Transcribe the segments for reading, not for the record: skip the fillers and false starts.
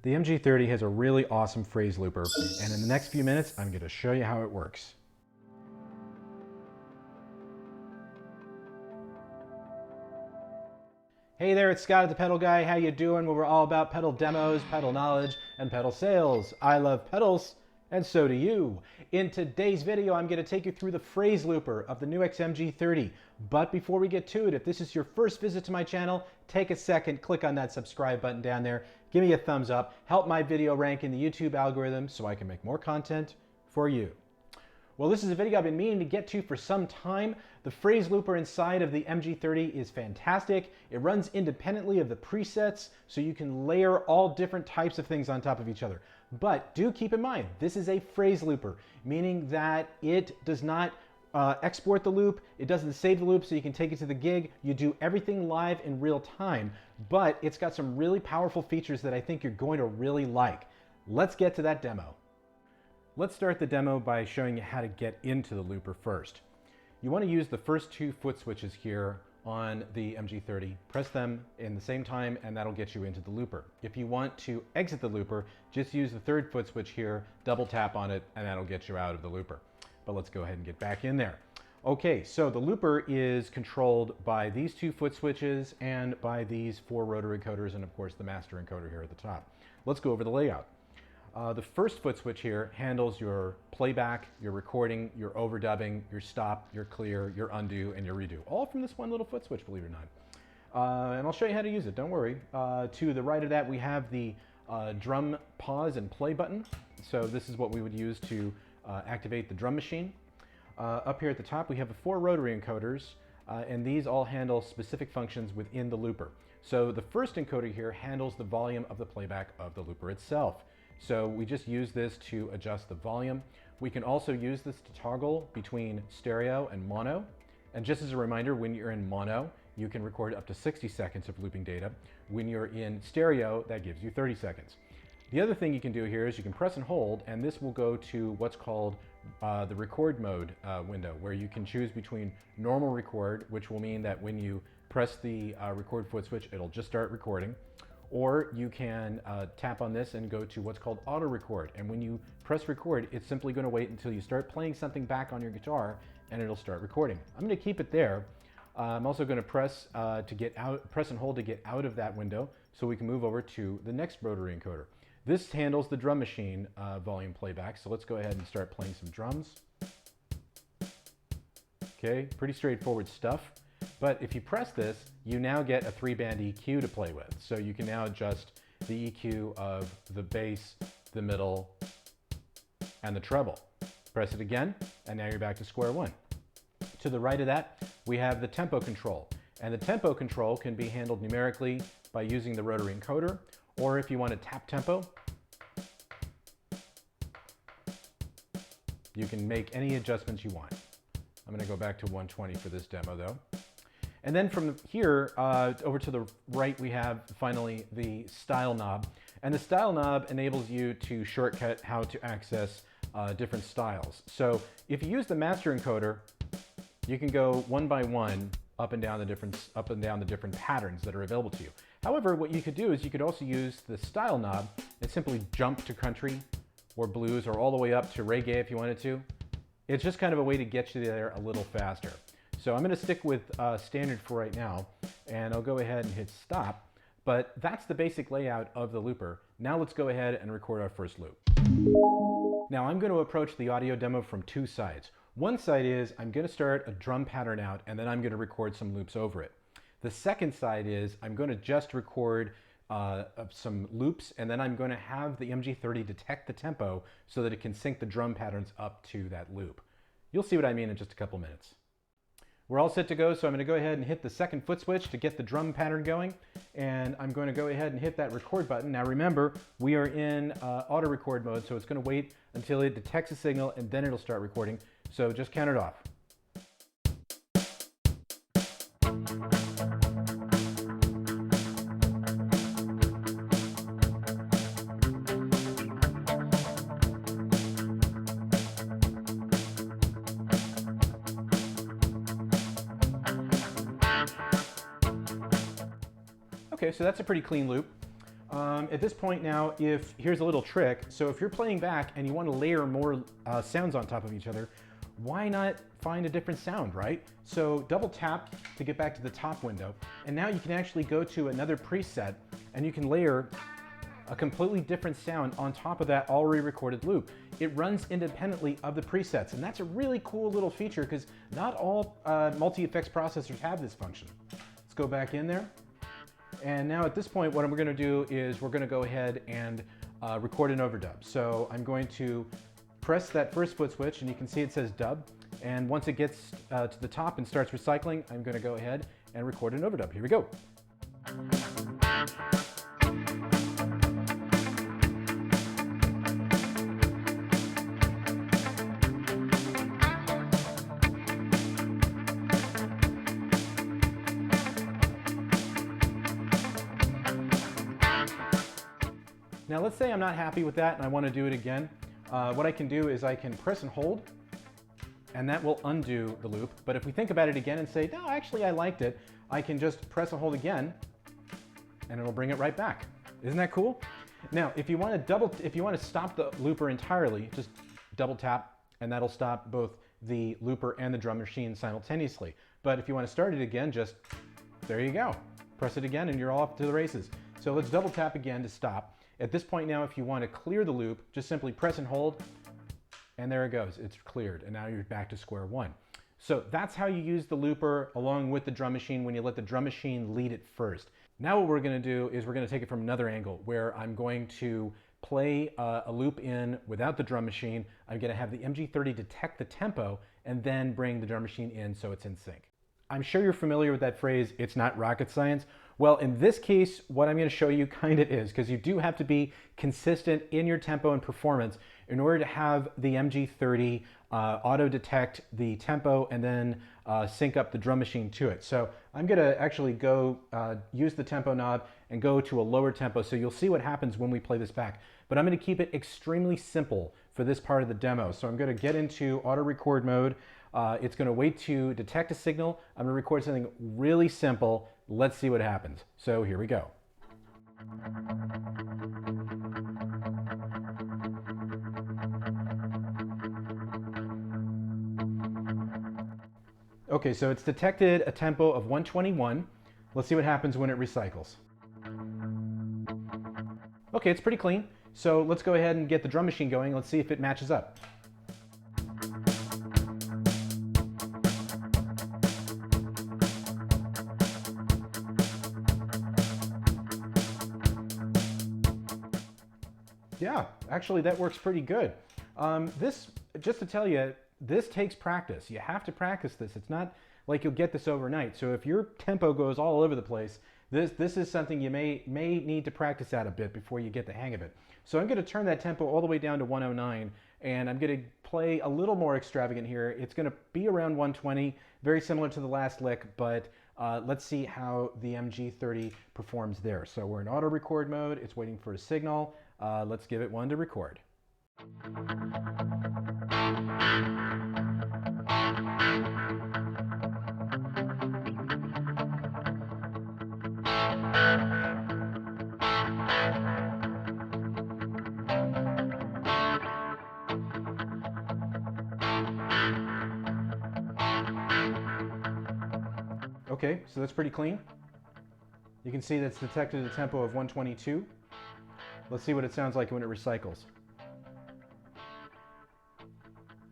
The MG30 has a really awesome phrase looper, and in the next few minutes, I'm going to show you how it works. Hey there, it's Scott at the Pedal Guy. How you doing? Well, we're all about pedal demos, pedal knowledge, and pedal sales. I love pedals, and so do you. In today's video, I'm going to take you through the phrase looper of the NuX MG30. But before we get to it, if this is your first visit to my channel, take a second, click on that subscribe button down there, give me a thumbs up, help my video rank in the YouTube algorithm so I can make more content for you. Well, this is a video I've been meaning to get to for some time. The phrase looper inside of the MG30 is fantastic. It runs independently of the presets, so you can layer all different types of things on top of each other. But do keep in mind, this is a phrase looper, meaning that it does not export the loop, it doesn't save the loop so you can take it to the gig. You do everything live in real time, but it's got some really powerful features that I think you're going to really like. Let's get to that demo. Let's start the demo by showing you how to get into the looper first. You want to use the first two foot switches here on the MG30. Press them in the same time and that'll get you into the looper. If you want to exit the looper, just use the third foot switch here, double tap on it, and that'll get you out of the looper. But let's go ahead and get back in there. Okay, so the looper is controlled by these two foot switches and by these four rotary encoders and of course the master encoder here at the top. Let's go over the layout. The first foot switch here handles your playback, your recording, your overdubbing, your stop, your clear, your undo, and your redo. All from this one little foot switch, believe it or not. And I'll show you how to use it, don't worry. To the right of that, we have the drum pause and play button. So this is what we would use to activate the drum machine. Up here at the top, we have the four rotary encoders, and these all handle specific functions within the looper. So the first encoder here handles the volume of the playback of the looper itself. So we just use this to adjust the volume. We can also use this to toggle between stereo and mono. And just as a reminder, when you're in mono, you can record up to 60 seconds of looping data. When you're in stereo, that gives you 30 seconds. The other thing you can do here is you can press and hold, and this will go to what's called the record mode window, where you can choose between normal record, which will mean that when you press the record foot switch, it'll just start recording. Or you can tap on this and go to what's called auto record. And when you press record, it's simply going to wait until you start playing something back on your guitar and it'll start recording. I'm going to keep it there. I'm also going to press and hold to get out of that window so we can move over to the next rotary encoder. This handles the drum machine volume playback. So let's go ahead and start playing some drums. Okay, pretty straightforward stuff. But if you press this, you now get a 3-band EQ to play with. So you can now adjust the EQ of the bass, the middle, and the treble. Press it again, and now you're back to square one. To the right of that, we have the tempo control. And the tempo control can be handled numerically by using the rotary encoder, or if you want to tap tempo, you can make any adjustments you want. I'm going to go back to 120 for this demo though. And then from here, over to the right, we have finally the style knob. And the style knob enables you to shortcut how to access different styles. So if you use the master encoder, you can go one by one up and down the different patterns that are available to you. However, what you could do is you could also use the style knob and simply jump to country or blues or all the way up to reggae if you wanted to. It's just kind of a way to get you there a little faster. So I'm going to stick with standard for right now, and I'll go ahead and hit stop. But that's the basic layout of the looper. Now let's go ahead and record our first loop. Now I'm going to approach the audio demo from two sides. One side is I'm going to start a drum pattern out, and then I'm going to record some loops over it. The second side is I'm going to just record some loops, and then I'm going to have the MG30 detect the tempo so that it can sync the drum patterns up to that loop. You'll see what I mean in just a couple minutes. We're all set to go, so I'm going to go ahead and hit the second foot switch to get the drum pattern going, and I'm going to go ahead and hit that record button. Now remember, we are in auto record mode, so it's going to wait until it detects a signal and then it'll start recording. So just count it off. Okay, so that's a pretty clean loop. At this point now, here's a little trick. So if you're playing back and you want to layer more sounds on top of each other, why not find a different sound, right? So double tap to get back to the top window, and now you can actually go to another preset and you can layer a completely different sound on top of that already recorded loop. It runs independently of the presets, and that's a really cool little feature because not all multi-effects processors have this function. Let's go back in there. And now at this point, what we're gonna do is we're gonna go ahead and record an overdub. So I'm going to press that first foot switch, and you can see it says dub. And once it gets to the top and starts recycling, I'm gonna go ahead and record an overdub. Here we go. Now let's say I'm not happy with that and I want to do it again. What I can do is I can press and hold, and that will undo the loop. But if we think about it again and say, no, actually I liked it, I can just press and hold again, and it'll bring it right back. Isn't that cool? Now, if you want to stop the looper entirely, just double tap, and that'll stop both the looper and the drum machine simultaneously. But if you want to start it again, just there you go. Press it again, and you're off to the races. So let's double tap again to stop. At this point now, if you want to clear the loop, just simply press and hold, and there it goes. It's cleared, and now you're back to square one. So that's how you use the looper along with the drum machine when you let the drum machine lead it first. Now what we're going to do is we're going to take it from another angle where I'm going to play a loop in without the drum machine. I'm going to have the MG30 detect the tempo and then bring the drum machine in so it's in sync. I'm sure you're familiar with that phrase, it's not rocket science. Well, in this case, what I'm going to show you kind of is, because you do have to be consistent in your tempo and performance in order to have the MG30 auto-detect the tempo and then sync up the drum machine to it. So I'm going to actually go use the tempo knob and go to a lower tempo, so you'll see what happens when we play this back. But I'm going to keep it extremely simple for this part of the demo. So I'm going to get into auto-record mode. It's going to wait to detect a signal. I'm going to record something really simple. Let's see what happens. So here we go. Okay, so it's detected a tempo of 121. Let's see what happens when it recycles. Okay, it's pretty clean. So let's go ahead and get the drum machine going. Let's see if it matches up. Yeah, actually that works pretty good. Just to tell you, this takes practice. You have to practice this. It's not like you'll get this overnight. So if your tempo goes all over the place, this is something you may need to practice at a bit before you get the hang of it. So I'm going to turn that tempo all the way down to 109, and I'm going to play a little more extravagant here. It's going to be around 120, very similar to the last lick, but let's see how the MG30 performs there. So we're in auto record mode. It's waiting for a signal. Let's give it one to record. Okay, so that's pretty clean. You can see that's detected a tempo of 122. Let's see what it sounds like when it recycles.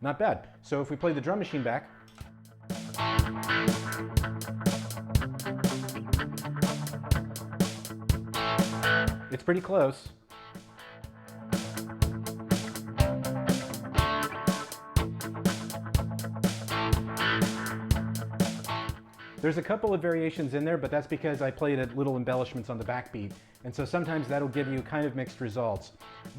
Not bad. So if we play the drum machine back, it's pretty close. There's a couple of variations in there, but that's because I played at little embellishments on the backbeat. And so sometimes that'll give you kind of mixed results.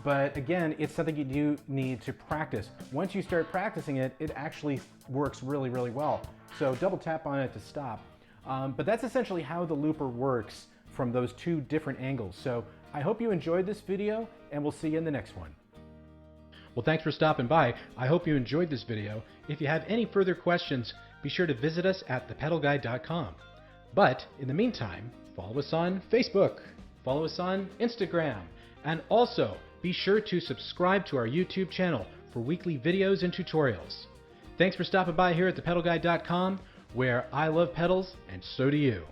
But again, it's something you do need to practice. Once you start practicing it, it actually works really, really well. So double tap on it to stop. But that's essentially how the looper works from those two different angles. So I hope you enjoyed this video, and we'll see you in the next one. Well, thanks for stopping by. I hope you enjoyed this video. If you have any further questions, be sure to visit us at thepedalguy.com. But in the meantime, follow us on Facebook. follow us on Instagram, and also be sure to subscribe to our YouTube channel for weekly videos and tutorials. Thanks for stopping by here at thepedalguy.com, where I love pedals and so do you.